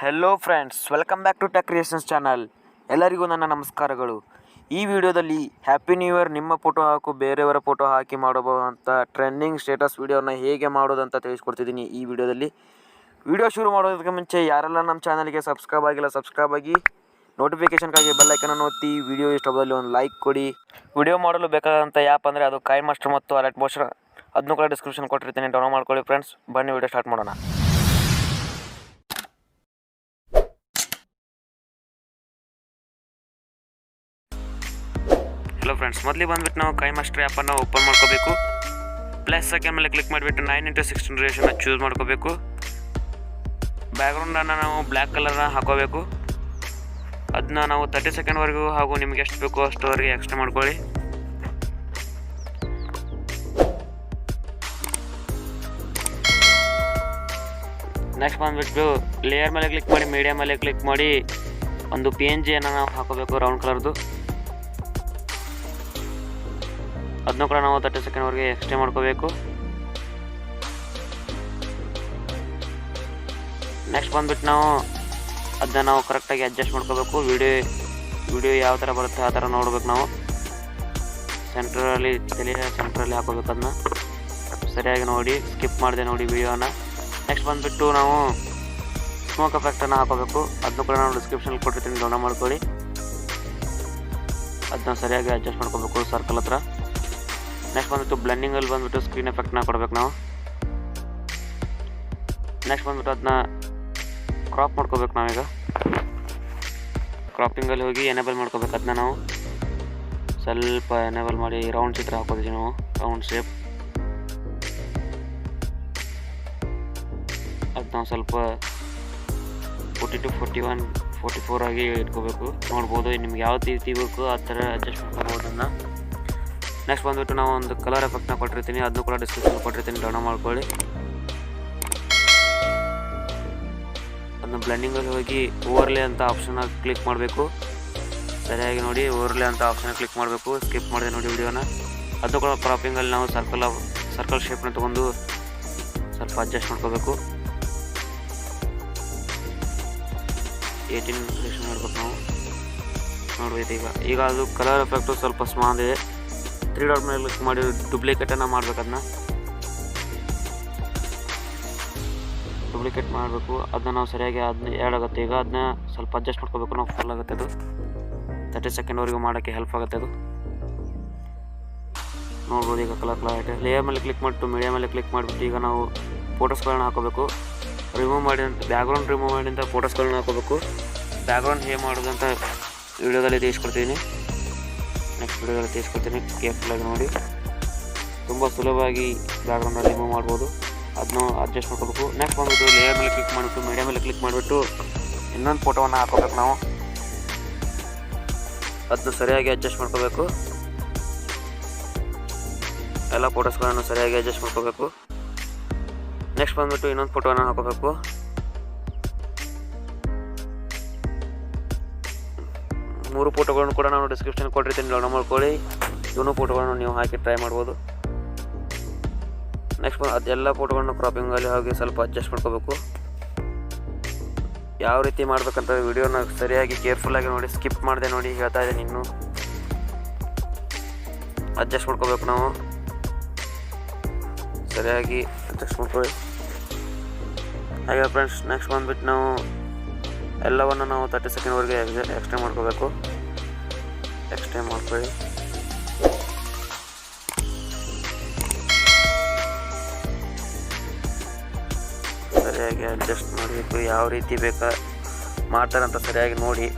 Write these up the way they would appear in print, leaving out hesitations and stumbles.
Hello friends, welcome back to tech creations channel. ಎಲ್ಲರಿಗೂ ನನ್ನ ನಮಸ್ಕಾರಗಳು. ಈ ವಿಡಿಯೋದಲ್ಲಿ ಹ್ಯಾಪಿ ನ್ಯೂ ಇಯರ್, ನಿಮ್ಮ ಫೋಟೋ ಹಾಕು ಬೇರೆಯವರ ಫೋಟೋ ಹಾಕಿ ಮಾಡಬಹುದಂಥ ಟ್ರೆಂಡಿಂಗ್ ಸ್ಟೇಟಸ್ ವಿಡಿಯೋನ ಹೇಗೆ ಮಾಡೋದಂತ ತಿಳಿಸ್ಕೊಡ್ತಿದ್ದೀನಿ ಈ ವಿಡಿಯೋದಲ್ಲಿ. ವಿಡಿಯೋ ಶುರು ಮಾಡೋದಕ್ಕೆ ಮುಂಚೆ ಯಾರೆಲ್ಲ ನಮ್ಮ ಚಾನಲ್ಗೆ ಸಬ್ಸ್ಕ್ರೈಬ್ ಆಗಿಲ್ಲ ಸಬ್ಸ್ಕ್ರೈಬ್ ಆಗಿ, ನೋಟಿಫಿಕೇಷನ್ಗಾಗಿ ಬೆಲ್ ಐಕನನ್ನು ಒತ್ತಿ, ವಿಡಿಯೋ ಇಷ್ಟವಾದಲ್ಲಿ ಒಂದು ಲೈಕ್ ಕೊಡಿ. ವಿಡಿಯೋ ಮಾಡಲು ಬೇಕಾದಂಥ ಆ್ಯಪ್ ಅಂದರೆ ಅದು ಕೈನ್ಮಾಸ್ಟರ್ ಮತ್ತು ಅಲೈಟ್ ಮೋಷನ್, ಅದನ್ನು ಕೂಡ ಡಿಸ್ಕ್ರಿಪ್ಷನ್ ಕೊಟ್ಟಿರ್ತೀನಿ, ಡೌನ್ಲೋಡ್ ಮಾಡ್ಕೊಳ್ಳಿ ಫ್ರೆಂಡ್ಸ್. ಬನ್ನಿ ವಿಡಿಯೋ ಸ್ಟಾರ್ಟ್ ಮಾಡೋಣ. ಹಲೋ ಫ್ರೆಂಡ್ಸ್, ಮೊದಲಿಗೆ ಬಂದುಬಿಟ್ಟು ನಾವು ಕೈನ್ಮಾಸ್ಟರ್ ಆ್ಯಪನ್ನು ಓಪನ್ ಮಾಡ್ಕೋಬೇಕು. ಪ್ಲಸ್ ಸೆಕೆಂಡ್ ಮೇಲೆ ಕ್ಲಿಕ್ ಮಾಡಿಬಿಟ್ಟು 9:16 ರೇಷನ್ನ ಚೂಸ್ ಮಾಡ್ಕೋಬೇಕು. ಬ್ಯಾಕ್ಗ್ರೌಂಡನ್ನು ನಾವು ಬ್ಲ್ಯಾಕ್ ಕಲರ್ನ ಹಾಕೋಬೇಕು. ಅದನ್ನ ನಾವು 30 ಸೆಕೆಂಡ್ವರೆಗೂ ಹಾಗೂ ನಿಮಗೆ ಎಷ್ಟು ಬೇಕೋ ಅಷ್ಟುವರೆಗೆ ಎಕ್ಸ್ಟೆಂಡ್ ಮಾಡ್ಕೊಳ್ಳಿ. ನೆಕ್ಸ್ಟ್ ಬಂದುಬಿಟ್ಟು ಲೇಯರ್ ಮೇಲೆ ಕ್ಲಿಕ್ ಮಾಡಿ, ಮೀಡಿಯಾ ಮೇಲೆ ಕ್ಲಿಕ್ ಮಾಡಿ, ಒಂದು PNGಯನ್ನು ನಾವು ಹಾಕೋಬೇಕು ರೌಂಡ್ ಕಲರ್ದು. ಅದನ್ನು ಕೂಡ ನಾವು 30 ಸೆಕೆಂಡ್ವರೆಗೆ ಎಕ್ಸ್ಟೆಂಡ್ ಮಾಡ್ಕೋಬೇಕು. ನೆಕ್ಸ್ಟ್ ಬಂದುಬಿಟ್ಟು ನಾವು ಅದನ್ನ ಕರೆಕ್ಟಾಗಿ ಅಡ್ಜಸ್ಟ್ ಮಾಡ್ಕೋಬೇಕು. ವಿಡಿಯೋ ಯಾವ ಥರ ಬರುತ್ತೆ ಆ ಥರ ನೋಡ್ಬೇಕು. ನಾವು ಸೆಂಟ್ರಲ್ಲಿ ಹಾಕೋಬೇಕು. ಅದನ್ನ ಸರಿಯಾಗಿ ನೋಡಿ, ಸ್ಕಿಪ್ ಮಾಡಿದೆ ನೋಡಿ ವಿಡಿಯೋನ. ನೆಕ್ಸ್ಟ್ ಬಂದುಬಿಟ್ಟು ನಾವು ಸ್ಮೋಕ್ ಎಫೆಕ್ಟನ್ನು ಹಾಕೋಬೇಕು. ಅದನ್ನು ಕೂಡ ನಾವು ಡಿಸ್ಕ್ರಿಪ್ಷನಲ್ಲಿ ಕೊಟ್ಟಿರ್ತೀನಿ, ಡೌನ್ಲೋಡ್ ಮಾಡ್ಕೊಳ್ಳಿ. ಅದನ್ನ ಸರಿಯಾಗಿ ಅಡ್ಜಸ್ಟ್ ಮಾಡ್ಕೋಬೇಕು ಸರ್ಕಲ್ ಹತ್ರ. ನೆಕ್ಸ್ಟ್ ಬಂದುಬಿಟ್ಟು ಬ್ಲೆಂಡಿಂಗಲ್ಲಿ ಬಂದುಬಿಟ್ಟು ಸ್ಕ್ರೀನ್ ಎಫೆಕ್ಟ್ನ ಕೊಡ್ಬೇಕು ನಾವು. ನೆಕ್ಸ್ಟ್ ಬಂದುಬಿಟ್ಟು ಅದನ್ನ ಕ್ರಾಪ್ ಮಾಡ್ಕೋಬೇಕು. ನಾವೀಗ ಕ್ರಾಪಿಂಗಲ್ಲಿ ಹೋಗಿ ಎನೇಬಲ್ ಮಾಡ್ಕೋಬೇಕು. ಅದನ್ನ ನಾವು ಸ್ವಲ್ಪ ಎನೇಬಲ್ ಮಾಡಿ ರೌಂಡ್ ಚಿತ್ರ ಹಾಕೋದಿದ್ದೀವಿ ನಾವು, ರೌಂಡ್ ಶೇಪ್. ಅದು ನಾವು ಸ್ವಲ್ಪ 42, 41, 44 ಆಗಿ ಇಟ್ಕೋಬೇಕು. ನೋಡ್ಬೋದು, ನಿಮ್ಗೆ ಯಾವ ರೀತಿ ಬೇಕು ಆ ಥರ ಅಡ್ಜಸ್ಟ್ ಮಾಡ್ಕೋಬೋದು ಅದನ್ನು. ನೆಕ್ಸ್ಟ್ ಬಂದುಬಿಟ್ಟು ನಾವು ಒಂದು ಕಲರ್ ಎಫೆಕ್ಟ್ನ ಕೊಟ್ಟಿರ್ತೀನಿ, ಅದನ್ನು ಕೂಡ ಡಿಸ್ಕ್ರಿಪ್ಷನ್ ಕೊಟ್ಟಿರ್ತೀನಿ, ಡೌನ್ಲೋಡ್ ಮಾಡ್ಕೊಳ್ಳಿ. ಅದನ್ನು ಬ್ಲೆಂಡಿಂಗಲ್ಲಿ ಹೋಗಿ ಓವರ್ಲೇ ಅಂತ ಆಪ್ಷನ್ನ ಕ್ಲಿಕ್ ಮಾಡಬೇಕು. ಸರಿಯಾಗಿ ನೋಡಿ, ಓವರ್ಲೇ ಅಂತ ಆಪ್ಷನ್ನ ಕ್ಲಿಕ್ ಮಾಡಬೇಕು. ಸ್ಕಿಪ್ ಮಾಡಿದೆ ನೋಡಿ ವಿಡಿಯೋನ. ಅದನ್ನು ಕೂಡ ಕ್ರಾಪಿಂಗಲ್ಲಿ ನಾವು ಸರ್ಕಲ್ ಶೇಪ್ನ ತೊಗೊಂಡು ಸ್ವಲ್ಪ ಅಡ್ಜಸ್ಟ್ ಮಾಡ್ಕೋಬೇಕು. 18 ರೇಷನ್ ಮಾಡ್ಬೇಕು ನಾವು. ನೋಡ್ಬೋದು ಈಗ ಅದು ಕಲರ್ ಎಫೆಕ್ಟು ಸ್ವಲ್ಪ ಸ್ಮಾಲ್ ಇದೆ. 3 ಡಾಟ್ ಮೇಲೆ ಕ್ಲಿಕ್ ಮಾಡಿ ಡುಪ್ಲಿಕೇಟನ್ನು ಮಾಡಬೇಕು. ಅದನ್ನ ಡುಪ್ಲಿಕೇಟ್ ಮಾಡಬೇಕು. ಅದನ್ನ ನಾವು ಸರಿಯಾಗಿ ಆ್ಯಡ್ ಆಗುತ್ತೆ. ಈಗ ಅದನ್ನ ಸ್ವಲ್ಪ ಅಡ್ಜಸ್ಟ್ ಮಾಡ್ಕೋಬೇಕು ನಾವು. ಫುಲ್ ಆಗುತ್ತೆ ಅದು. 30 ಸೆಕೆಂಡ್ವರೆಗೂ ಮಾಡೋಕ್ಕೆ ಹೆಲ್ಪ್ ಆಗುತ್ತೆ ಅದು. ನೋಡ್ಬೋದು ಈಗ ಕಲರ್ ಆಯಿತು. ಲೇಯರ್ ಮೇಲೆ ಕ್ಲಿಕ್ ಮಾಡಿಬಿಟ್ಟು ಮೀಡಿಯಾ ಮೇಲೆ ಕ್ಲಿಕ್ ಮಾಡಿಬಿಟ್ಟು ಈಗ ನಾವು ಫೋಟೋಸ್ಗಳನ್ನ ಹಾಕೋಬೇಕು. ಬ್ಯಾಕ್ಗ್ರೌಂಡ್ ರಿಮೂವ್ ಮಾಡಿದಂಥ ಫೋಟೋಸ್ಗಳನ್ನ ಹಾಕೋಬೇಕು. ಬ್ಯಾಕ್ಗ್ರೌಂಡ್ ಹೇಗೆ ಮಾಡೋದಂತ ವಿಡಿಯೋದಲ್ಲಿ ತಿಳಿಸ್ಕೊಡ್ತೀನಿ, ನೆಕ್ಸ್ಟ್ ವಿಡಿಯೋದಲ್ಲಿ ತಿಳಿಸ್ಕೊಡ್ತೀನಿ. ಕೇರ್ಫುಲ್ಲಾಗಿ ನೋಡಿ, ತುಂಬ ಸುಲಭವಾಗಿ ಬ್ಯಾಕ್ಗ್ರೌಂಡಲ್ಲಿ ರಿಮೂವ್ ಮಾಡ್ಬೋದು. ಅದನ್ನು ಅಡ್ಜಸ್ಟ್ ಮಾಡ್ಕೋಬೇಕು. ನೆಕ್ಸ್ಟ್ ಬಂದುಬಿಟ್ಟು ಲೇಯರ್ ಮೇಲೆ ಕ್ಲಿಕ್ ಮಾಡಿಬಿಟ್ಟು ಮೀಡಿಯಾ ಮೇಲೆ ಕ್ಲಿಕ್ ಮಾಡಿಬಿಟ್ಟು ಇನ್ನೊಂದು ಫೋಟೋವನ್ನು ಹಾಕೋಬೇಕು ನಾವು. ಅದನ್ನು ಸರಿಯಾಗಿ ಅಡ್ಜಸ್ಟ್ ಮಾಡ್ಕೋಬೇಕು. ಎಲ್ಲ ಫೋಟೋಸ್ಗಳನ್ನು ಸರಿಯಾಗಿ ಅಡ್ಜಸ್ಟ್ ಮಾಡ್ಕೋಬೇಕು. ನೆಕ್ಸ್ಟ್ ಬಂದುಬಿಟ್ಟು ಇನ್ನೊಂದು ಫೋಟೋವನ್ನು ಹಾಕೋಬೇಕು. ಮೂರು ಫೋಟೋಗಳನ್ನು ಕೂಡ ನಾನು ಡಿಸ್ಕ್ರಿಪ್ಷನ್ ಕೊಟ್ಟಿರ್ತೀನಿ, ಡೌನ್ಲೋಡ್ ಮಾಡ್ಕೊಳ್ಳಿ. ಇವನು ಫೋಟೋಗಳನ್ನು ನೀವು ಹಾಕಿ ಟ್ರೈ ಮಾಡ್ಬೋದು. ನೆಕ್ಸ್ಟ್ ಅದೆಲ್ಲ ಫೋಟೋಗಳನ್ನು ಕ್ರಾಪಿಂಗಲ್ಲಿ ಹೋಗಿ ಸ್ವಲ್ಪ ಅಡ್ಜಸ್ಟ್ ಮಾಡ್ಕೋಬೇಕು. ಯಾವ ರೀತಿ ಮಾಡ್ಬೇಕಂತ ವಿಡಿಯೋನ ಸರಿಯಾಗಿ ಕೇರ್ಫುಲ್ಲಾಗಿ ನೋಡಿ, ಸ್ಕಿಪ್ ಮಾಡಿದೆ ನೋಡಿ, ಹೇಳ್ತಾ ಇದ್ದೀನಿ. ಇನ್ನೂ ಅಡ್ಜಸ್ಟ್ ಮಾಡ್ಕೋಬೇಕು ನಾವು. ಸರಿಯಾಗಿ ಅಡ್ಜಸ್ಟ್ ಮಾಡ್ಕೊಳ್ಳಿ. ಹಾಗೆ ಫ್ರೆಂಡ್ಸ್, ನೆಕ್ಸ್ಟ್ ಬಂದುಬಿಟ್ಟು ನಾವು ಎಲ್ಲವನ್ನು ನಾವು 30 ಸೆಕೆಂಡ್ವರೆಗೆ ಎಕ್ಸ್ಟೆಂಡ್ ಮಾಡ್ಕೋಬೇಕು. ಎಕ್ಸ್ಟೆಂಡ್ ಮಾಡ್ಕೊಳ್ಳಿ. ಸರಿಯಾಗಿ ಅಡ್ಜಸ್ಟ್ ಮಾಡಬೇಕು. ಯಾವ ರೀತಿ ಬೇಕಾ ಮಾಡ್ತಾರಂತ ಸರಿಯಾಗಿ ನೋಡಿ,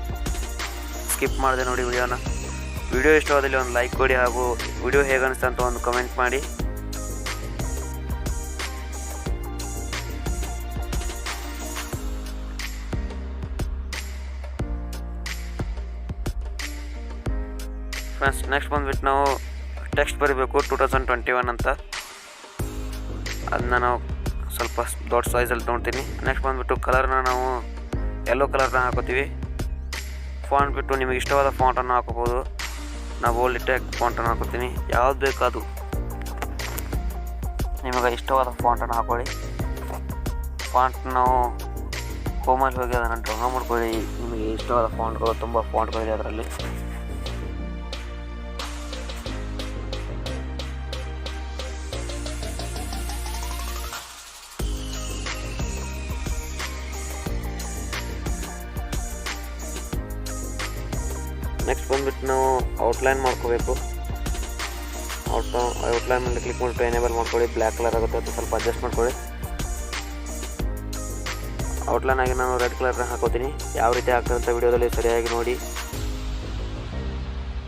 ಸ್ಕಿಪ್ ಮಾಡಿದೆ ನೋಡಿ ವಿಡಿಯೋನ. ವಿಡಿಯೋ ಇಷ್ಟವಾದಲ್ಲಿ ಒಂದು ಲೈಕ್ ಕೊಡಿ ಹಾಗೂ ವಿಡಿಯೋ ಹೇಗೆ ಅನಿಸ್ತಾ ಅಂತ ಒಂದು ಕಮೆಂಟ್ ಮಾಡಿ. ಫ್ರೆಂಡ್ಸ್, ನೆಕ್ಸ್ಟ್ ಬಂದುಬಿಟ್ಟು ನಾವು ಟೆಕ್ಸ್ಟ್ ಬರೀಬೇಕು 2021 ಅಂತ. ಅದನ್ನ ನಾವು ಸ್ವಲ್ಪ ದೊಡ್ಡ ಸೈಜಲ್ಲಿ ತೊಗೊಳ್ತೀನಿ. ನೆಕ್ಸ್ಟ್ ಬಂದುಬಿಟ್ಟು ಕಲರ್ನ ನಾವು ಯೆಲ್ಲೋ ಕಲರ್ನ ಹಾಕೋತೀವಿ. ಫಾಂಟ್ ಬಿಟ್ಟು ನಿಮಗೆ ಇಷ್ಟವಾದ ಫಾಂಟನ್ನು ಹಾಕೋಬೋದು. ನಾವು ಲಿಟೆಕ್ ಫಾಂಟನ್ನು ಹಾಕೋತೀನಿ. ಯಾವ್ದು ಬೇಕು ಅದು ನಿಮಗೆ ಇಷ್ಟವಾದ ಫಾಂಟನ್ನು ಹಾಕೊಳ್ಳಿ. ಫಾಂಟ್ ನಾವು ಕ್ರೋಮಲ್ಲಿ ಹೋಗಿ ಅದನ್ನು ಡೌನ್ಲೋಡ್ ಮಾಡ್ಕೊಳ್ಳಿ. ನಿಮಗೆ ಇಷ್ಟವಾದ ಫಾಂಟ್ಗಳು, ತುಂಬ ಫಾಂಟ್ಗಳಿದೆ ಅದರಲ್ಲಿ. ನೆಕ್ಸ್ಟ್ ಬಂದುಬಿಟ್ಟು ನಾವು ಔಟ್ಲೈನ್ ಮಾಡ್ಕೋಬೇಕು. ಔಟ್ಲೈನ್ ಮೇಲೆ ಕ್ಲಿಕ್ ಮಾಡಿಬಿಟ್ಟು ಎನೇಬಲ್ ಮಾಡ್ಕೊಳ್ಳಿ. ಬ್ಲ್ಯಾಕ್ ಕಲರ್ ಆಗುತ್ತೆ, ಅದು ಸ್ವಲ್ಪ ಅಡ್ಜಸ್ಟ್ ಮಾಡ್ಕೊಳ್ಳಿ. ಔಟ್ಲೈನ್ ಆಗಿ ನಾನು ರೆಡ್ ಕಲರ್ನ ಹಾಕೋತೀನಿ. ಯಾವ ರೀತಿ ಆಗ್ತದಂತ ವಿಡಿಯೋದಲ್ಲಿ ಸರಿಯಾಗಿ ನೋಡಿ.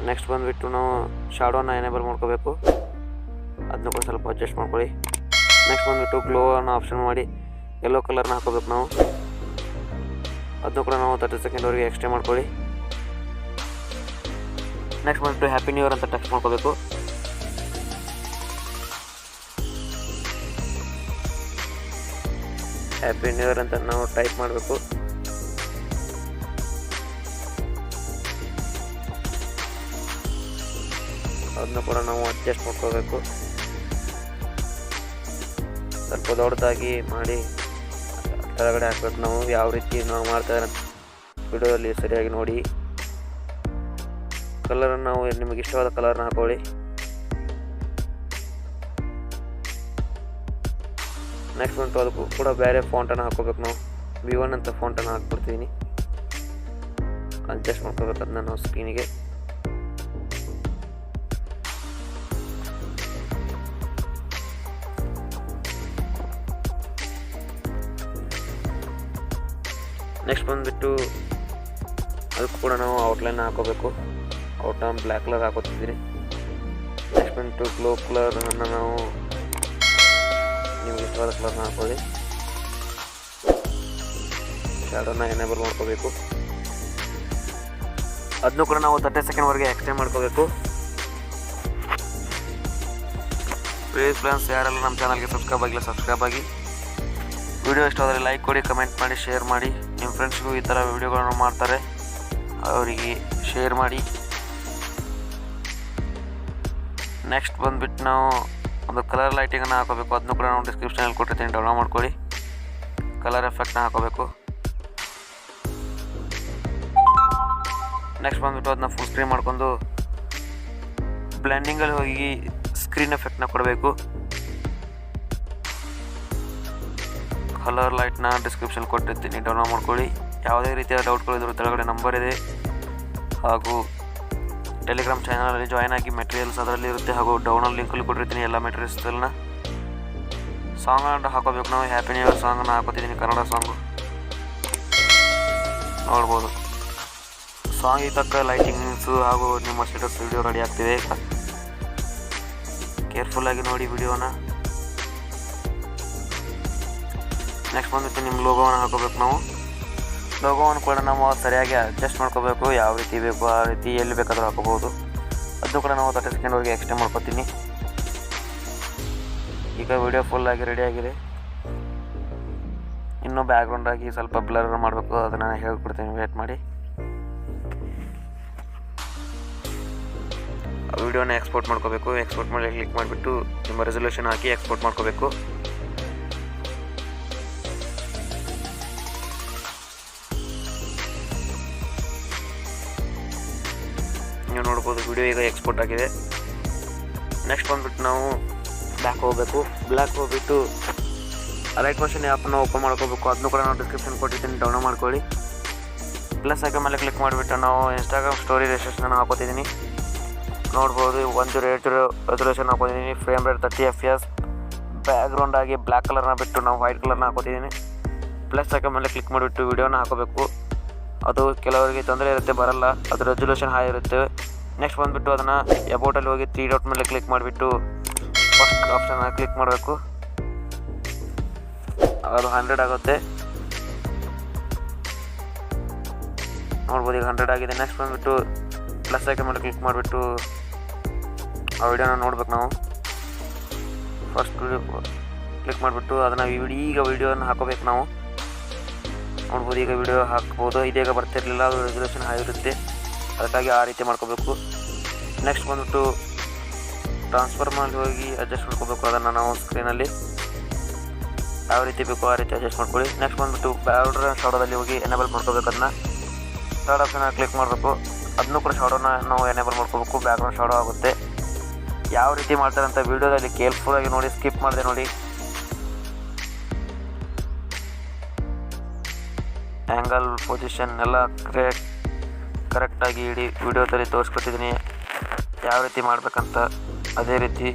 ನೆಕ್ಸ್ಟ್ ಬಂದುಬಿಟ್ಟು ನಾವು ಶಾಡೋನ ಎನೇಬಲ್ ಮಾಡ್ಕೋಬೇಕು. ಅದನ್ನು ಕೂಡ ಸ್ವಲ್ಪ ಅಡ್ಜಸ್ಟ್ ಮಾಡ್ಕೊಳ್ಳಿ. ನೆಕ್ಸ್ಟ್ ಬಂದುಬಿಟ್ಟು ಗ್ಲೋ ಅನ್ನೋ ಆಪ್ಷನ್ ಮಾಡಿ ಯೆಲ್ಲೋ ಕಲರ್ನ ಹಾಕೋಬೇಕು ನಾವು. ಅದನ್ನು ಕೂಡ ನಾವು 30 ಸೆಕೆಂಡ್ವರೆಗೆ ಎಕ್ಸ್ಟೆಂಡ್ ಮಾಡ್ಕೊಳ್ಳಿ. ನೆಕ್ಸ್ಟ್ ಬಂದುಬಿಟ್ಟು ಹ್ಯಾಪಿ ನ್ಯೂ ಇಯರ್ ಅಂತ ಟೆಕ್ಸ್ಟ್ ಮಾಡ್ಕೋಬೇಕು. ಹ್ಯಾಪಿ ನ್ಯೂ ಇಯರ್ ಅಂತ ನಾವು ಟೈಪ್ ಮಾಡಬೇಕು. ಅದನ್ನು ಕೂಡ ನಾವು ಅಡ್ಜಸ್ಟ್ ಮಾಡ್ಕೋಬೇಕು. ಸ್ವಲ್ಪ ದೊಡ್ಡದಾಗಿ ಮಾಡಿ ಕೆಳಗಡೆ ಹಾಕ್ಬೇಕು. ನಾವು ಯಾವ ರೀತಿ ನಾವು ಮಾಡ್ತಾಯಿದ್ರೆ ವಿಡಿಯೋದಲ್ಲಿ ಸರಿಯಾಗಿ ನೋಡಿ. ಕಲರನ್ನು ನಾವು ನಿಮಗೆ ಇಷ್ಟವಾದ ಕಲರ್ನ ಹಾಕೊಳ್ಳಿ. ನೆಕ್ಸ್ಟ್ ಬಂತು ಅದಕ್ಕೂ ಕೂಡ ಬೇರೆ ಫಾಂಟನ್ನು ಹಾಕೋಬೇಕು. ನಾವು V1 ಅಂತ ಫಾಂಟನ್ನು ಹಾಕ್ಬಿಡ್ತೀನಿ. ಅಡ್ಜಸ್ಟ್ ಮಾಡ್ಕೋಬೇಕು ಅದನ್ನ ನಾವು ಸ್ಕ್ರೀನಿಗೆ. ನೆಕ್ಸ್ಟ್ ಬಂದುಬಿಟ್ಟು ಅದಕ್ಕೂ ಕೂಡ ನಾವು ಔಟ್ಲೈನ್ ಹಾಕೋಬೇಕು. ಔಟ್ಲೈನ್ ಬ್ಲ್ಯಾಕ್ ಕಲರ್ ಹಾಕೋತಿದ್ದೀನಿ. ನೆಕ್ಸ್ಟ್ ಬಂದುಬಿಟ್ಟು ಗ್ಲೋ ಕಲರನ್ನು ನಾವು ನಿಮಗೆ ಇಷ್ಟವಾದ ಕಲರ್ನ ಹಾಕೊಳ್ಳಿ. ಶಾಡೋನ ಎನೇಬಲ್ ಮಾಡ್ಕೋಬೇಕು. ಅದನ್ನು ಕೂಡ ನಾವು 30 ಸೆಕೆಂಡ್ವರೆಗೆ ಎಕ್ಸ್ಟೆಂಡ್ ಮಾಡ್ಕೋಬೇಕು. ಪ್ಲೀಸ್ ಫ್ರೆಂಡ್ಸ್, ಯಾರೆಲ್ಲ ನಮ್ಮ ಚಾನಲ್ಗೆ ಸಬ್ಸ್ಕ್ರೈಬ್ ಆಗಿ. ವಿಡಿಯೋ ಇಷ್ಟವಾದರೆ ಲೈಕ್ ಕೊಡಿ, ಕಮೆಂಟ್ ಮಾಡಿ, ಶೇರ್ ಮಾಡಿ. ನಿಮ್ಮ ಫ್ರೆಂಡ್ಸ್ಗೂ ಈ ಥರ ವಿಡಿಯೋಗಳನ್ನು ಮಾಡ್ತಾರೆ, ಅವರಿಗೆ ಶೇರ್ ಮಾಡಿ. ನೆಕ್ಸ್ಟ್ ಬಂದುಬಿಟ್ಟು ನಾವು ಒಂದು ಕಲರ್ ಲೈಟಿಂಗನ್ನು ಹಾಕೋಬೇಕು. ಅದನ್ನು ಕೂಡ ನಾವು ಡಿಸ್ಕ್ರಿಪ್ಷನಲ್ಲಿ ಕೊಟ್ಟಿರ್ತೀನಿ, ಡೌನ್ಲೋಡ್ ಮಾಡ್ಕೊಳ್ಳಿ. ಕಲರ್ ಎಫೆಕ್ಟ್ನ ಹಾಕೋಬೇಕು. ನೆಕ್ಸ್ಟ್ ಬಂದುಬಿಟ್ಟು ಅದನ್ನ ಫುಲ್ ಸ್ಕ್ರೀನ್ ಮಾಡ್ಕೊಂಡು ಬ್ಲೆಂಡಿಂಗಲ್ಲಿ ಹೋಗಿ ಸ್ಕ್ರೀನ್ ಎಫೆಕ್ಟ್ನ ಕೊಡಬೇಕು. ಕಲರ್ ಲೈಟ್ನ ಡಿಸ್ಕ್ರಿಪ್ಷನ್ ಕೊಟ್ಟಿರ್ತೀನಿ, ಡೌನ್ಲೋಡ್ ಮಾಡ್ಕೊಳ್ಳಿ. ಯಾವುದೇ ರೀತಿಯ ಡೌಟ್ಗಳಿದ್ರು ಕೆಳಗಡೆ ನಂಬರ್ ಇದೆ. ಹಾಗೂ ಟೆಲಿಗ್ರಾಮ್ ಚಾನಲಲ್ಲಿ ಜಾಯ್ನ್ ಆಗಿ, ಮೆಟೀರಿಯಲ್ಸ್ ಅದರಲ್ಲಿ ಇರುತ್ತೆ. ಹಾಗೂ ಡೌನಲ್ಲಿ ಲಿಂಕಲ್ಲಿ ಕೊಟ್ಟಿರ್ತೀನಿ ಎಲ್ಲ ಮೆಟೀರಿಯಲ್ಸ್ಗಳನ್ನ. ಸಾಂಗನ್ನು ಹಾಕೋಬೇಕು ನಾವು. ಹ್ಯಾಪಿ ನ್ಯೂ ಇಯರ್ ಸಾಂಗನ್ನು ಹಾಕೋತಿದ್ದೀನಿ, ಕನ್ನಡ ಸಾಂಗು ನೋಡ್ಬೋದು. ಸಾಂಗಿಗೆ ತಕ್ಕ ಲೈಟಿಂಗ್ಸು ಹಾಗೂ ನಿಮ್ಮ ಸ್ಟೇಟಸ್ ವಿಡಿಯೋ ರೆಡಿ ಆಗ್ತಿದೆ. ಕೇರ್ಫುಲ್ಲಾಗಿ ನೋಡಿ ವಿಡಿಯೋನ. ನೆಕ್ಸ್ಟ್ ಬಂದುಬಿಟ್ಟು ನಿಮ್ಮ ಲೋಗೋವನ್ನು ಹಾಕೋಬೇಕು ನಾವು. ಲೋಗೋವನ್ನು ಕೂಡ ನಾವು ಸರಿಯಾಗಿ ಅಡ್ಜಸ್ಟ್ ಮಾಡ್ಕೋಬೇಕು. ಯಾವ ರೀತಿ ಬೇಕು ಆ ರೀತಿ ಎಲ್ಲಿ ಬೇಕಾದರೂ ಹಾಕೋಬೋದು. ಅದನ್ನು ಕೂಡ ನಾವು 30 ಸೆಕೆಂಡ್ವರೆಗೆ ಎಕ್ಸ್ಟೆಂಡ್ ಮಾಡ್ಕೋತೀನಿ. ಈಗ ವಿಡಿಯೋ ಫುಲ್ಲಾಗಿ ರೆಡಿಯಾಗಿದೆ. ಇನ್ನೂ ಬ್ಯಾಕ್ಗ್ರೌಂಡಾಗಿ ಸ್ವಲ್ಪ ಬ್ಲರ್ ಮಾಡಬೇಕು, ಅದನ್ನು ಹೇಳ್ಕೊಡ್ತೀನಿ, ವೇಟ್ ಮಾಡಿ. ವಿಡಿಯೋನ ಎಕ್ಸ್ಪೋರ್ಟ್ ಮಾಡ್ಕೋಬೇಕು. ಎಕ್ಸ್ಪೋರ್ಟ್ ಮಾಡಿ ಕ್ಲಿಕ್ ಮಾಡಿಬಿಟ್ಟು ನಿಮ್ಮ ರೆಸಲ್ಯೂಷನ್ ಹಾಕಿ ಎಕ್ಸ್ಪೋರ್ಟ್ ಮಾಡ್ಕೋಬೇಕು. ನೀವು ನೋಡ್ಬೋದು ವಿಡಿಯೋ ಈಗ ಎಕ್ಸ್ಪೋರ್ಟ್ ಆಗಿದೆ. ನೆಕ್ಸ್ಟ್ ಬಂದುಬಿಟ್ಟು ನಾವು ಬ್ಲ್ಯಾಕ್ ಹೋಗ್ಬಿಟ್ಟು ಅಲೈಟ್ ಮೋಷನ್ ಆ್ಯಪನ್ನು ಓಪನ್ ಮಾಡ್ಕೋಬೇಕು. ಅದನ್ನು ಕೂಡ ನಾವು ಡಿಸ್ಕ್ರಿಪ್ಷನ್ ಕೊಟ್ಟಿದ್ದೀನಿ, ಡೌನ್ಲೋಡ್ ಮಾಡ್ಕೊಳ್ಳಿ. ಪ್ಲಸ್ ಐಕನ್ ಮೇಲೆ ಕ್ಲಿಕ್ ಮಾಡಿಬಿಟ್ಟು ನಾವು ಇನ್ಸ್ಟಾಗ್ರಾಮ್ ಸ್ಟೋರಿ ರೆಜಿಸ್ಟ್ರೇಷನ್ ಹಾಕೋತಿದ್ದೀನಿ. ನೋಡ್ಬೋದು 108 ರೆಸಲ್ಯೂಷನ್ ಹಾಕೋತಿದ್ದೀನಿ. Frame rate 30 FPS. ಬ್ಯಾಕ್ಗ್ರೌಂಡ್ ಆಗಿ ಬ್ಲ್ಯಾಕ್ ಕಲರ್ನ ಬಿಟ್ಟು ನಾವು ವೈಟ್ ಕಲರ್ನ ಹಾಕೋತಿದ್ದೀನಿ. ಪ್ಲಸ್ ಐಕನ್ ಮೇಲೆ ಕ್ಲಿಕ್ ಮಾಡಿಬಿಟ್ಟು ವಿಡಿಯೋನ ಹಾಕೋಬೇಕು. ಅದು ಕೆಲವರಿಗೆ ತೊಂದರೆ ಇರುತ್ತೆ, ಬರಲ್ಲ, ಅದು ರೆಸಲ್ಯೂಷನ್ ಹೈ ಇರುತ್ತೆ. ನೆಕ್ಸ್ಟ್ ಬಂದುಬಿಟ್ಟು ಅದನ್ನು ಅಬೌಟಲ್ಲಿ ಹೋಗಿ 3 ಡಾಟ್ ಮೇಲೆ ಕ್ಲಿಕ್ ಮಾಡಿಬಿಟ್ಟು ಫಸ್ಟ್ ಆಪ್ಷನ್ನ ಕ್ಲಿಕ್ ಮಾಡಬೇಕು. ಅದು 100 ಆಗುತ್ತೆ. ನೋಡ್ಬೋದು ಈಗ 100 ಆಗಿದೆ. ನೆಕ್ಸ್ಟ್ ಬಂದುಬಿಟ್ಟು ಪ್ಲಸ್ ಐಕನ್ ಮೇಲೆ ಕ್ಲಿಕ್ ಮಾಡಿಬಿಟ್ಟು ಆ ವಿಡಿಯೋನ ನೋಡ್ಬೇಕು ನಾವು. ಫಸ್ಟ್ ಕ್ಲಿಕ್ ಮಾಡಿಬಿಟ್ಟು ಅದನ್ನು ಈಗ ವಿಡಿಯೋನ ಹಾಕೋಬೇಕು ನಾವು. ನೋಡ್ಬೋದು ಈಗ ವಿಡಿಯೋ ಹಾಕ್ಬೋದು. ಇದೀಗ ಬರ್ತಿರಲಿಲ್ಲ, ಅದು ರೆಸಲ್ಯೂಷನ್ ಆಗಿರುತ್ತೆ, ಅದಕ್ಕಾಗಿ ಆ ರೀತಿ ಮಾಡ್ಕೋಬೇಕು. ನೆಕ್ಸ್ಟ್ ಬಂದುಬಿಟ್ಟು ಟ್ರಾನ್ಸ್ಫರ್ ಮಾಡಿ ಹೋಗಿ ಅಡ್ಜಸ್ಟ್ ಮಾಡ್ಕೋಬೇಕು ಅದನ್ನು ನಾವು ಸ್ಕ್ರೀನಲ್ಲಿ. ಯಾವ ರೀತಿ ಬೇಕೋ ಆ ರೀತಿ ಅಡ್ಜಸ್ಟ್ ಮಾಡ್ಕೊಳ್ಳಿ. ನೆಕ್ಸ್ಟ್ ಬಂದುಬಿಟ್ಟು ಬ್ಯಾಕ್ಗ್ರೌಂಡ್ ಶಾಡೋದಲ್ಲಿ ಹೋಗಿ ಎನೇಬಲ್ ಮಾಡ್ಕೋಬೇಕು. ಅದನ್ನ ಥರ್ಡ್ ಆಪ್ಷನ್ ಕ್ಲಿಕ್ ಮಾಡಬೇಕು. ಅದನ್ನು ಕೂಡ ಶಾಡೋನ ನಾವು ಎನೇಬಲ್ ಮಾಡ್ಕೋಬೇಕು. ಬ್ಯಾಕ್ಗ್ರೌಂಡ್ ಶಾಡೋ ಆಗುತ್ತೆ. ಯಾವ ರೀತಿ ಮಾಡ್ತಾರೆ ಅಂತ ವೀಡಿಯೋದಲ್ಲಿ ಕೇರ್ಫುಲ್ಲಾಗಿ ನೋಡಿ, ಸ್ಕಿಪ್ ಮಾಡಿದೆ ನೋಡಿ. ಆ್ಯಂಗಲ್, ಪೊಸಿಷನ್ ಎಲ್ಲ ಕರೆಕ್ಟಾಗಿ ಇಡೀ ವೀಡಿಯೋದಲ್ಲಿ ತೋರಿಸ್ಕೊಟ್ಟಿದ್ದೀನಿ ಯಾವ ರೀತಿ ಮಾಡಬೇಕಂತ. ಅದೇ ರೀತಿ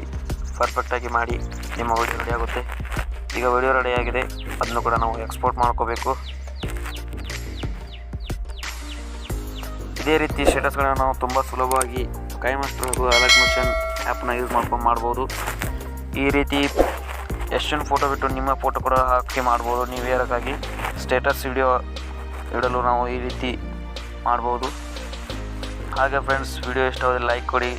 ಪರ್ಫೆಕ್ಟಾಗಿ ಮಾಡಿ ನಿಮ್ಮ ವಿಡಿಯೋ ರೆಡಿ ಆಗುತ್ತೆ. ಈಗ ವಿಡಿಯೋ ರೆಡಿಯಾಗಿದೆ, ಅದನ್ನು ಕೂಡ ನಾವು ಎಕ್ಸ್ಪೋರ್ಟ್ ಮಾಡ್ಕೋಬೇಕು. ಇದೇ ರೀತಿ ಸ್ಟೇಟಸ್ಗಳನ್ನ ನಾವು ತುಂಬ ಸುಲಭವಾಗಿ ಕೈಮಾಸ್ಟರ್ ಹಾಗೂ ಅಲೈಟ್ ಮೋಷನ್ ಆ್ಯಪ್ನ ಯೂಸ್ ಮಾಡ್ಕೊಂಡು ಮಾಡ್ಬೋದು. ಈ ರೀತಿ ಎಷ್ಟೊಂದು ಫೋಟೋ ಬಿಟ್ಟು ನಿಮ್ಮ ಫೋಟೋ ಕೂಡ ಹಾಕಿ ಮಾಡ್ಬೋದು. ನೀವು ಯಾರಕ್ಕಾಗಿ ಸ್ಟೇಟಸ್ ವಿಡಿಯೋ ಇಡಲು ನಾವು ಈ ರೀತಿ ಮಾಡ್ಬೋದು. ಹಾಗೆ ಫ್ರೆಂಡ್ಸ್, ವಿಡಿಯೋ ಇಷ್ಟ ಆದರೆ ಲೈಕ್ ಕೊಡಿ.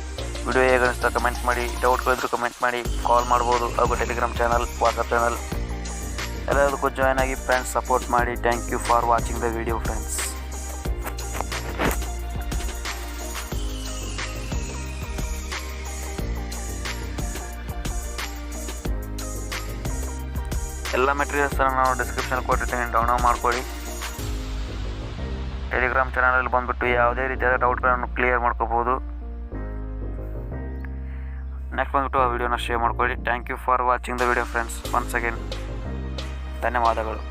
ವಿಡಿಯೋ ಹೇಗೆ ಅನಿಸ್ತಾ ಕಮೆಂಟ್ ಮಾಡಿ. ಡೌಟ್ಗಳಿದ್ರು ಕಮೆಂಟ್ ಮಾಡಿ, ಕಾಲ್ ಮಾಡ್ಬೋದು. ಹಾಗೂ ಟೆಲಿಗ್ರಾಮ್ ಚಾನಲ್, ವಾಟ್ಸಪ್ ಚಾನಲ್ ಎಲ್ಲದಕ್ಕೂ ಜಾಯ್ನ್ ಆಗಿ ಫ್ರೆಂಡ್ಸ್ ಸಪೋರ್ಟ್ ಮಾಡಿ. Thank you for watching the video friends. ಎಲ್ಲ ಮೆಟೀರಿಯಲ್ಸನ್ನು ನಾನು ಡಿಸ್ಕ್ರಿಪ್ಷನ್ ಕೊಟ್ಟಿರ್ತೀನಿ, ಡೌನ್ಲೋಡ್ ಮಾಡ್ಕೊಳ್ಳಿ. ಟೆಲಿಗ್ರಾಮ್ ಚಾನಲಲ್ಲಿ ಬಂದುಬಿಟ್ಟು ಯಾವುದೇ ರೀತಿಯಾದ ಡೌಟ್ಗಳನ್ನು ಕ್ಲಿಯರ್ ಮಾಡ್ಕೋಬೋದು. ನೆಕ್ಸ್ಟ್ ಬಂದುಬಿಟ್ಟು ಆ ವಿಡಿಯೋನ ಶೇರ್ ಮಾಡ್ಕೊಳ್ಳಿ. Thank you for watching the video friends. Once again ಧನ್ಯವಾದಗಳು.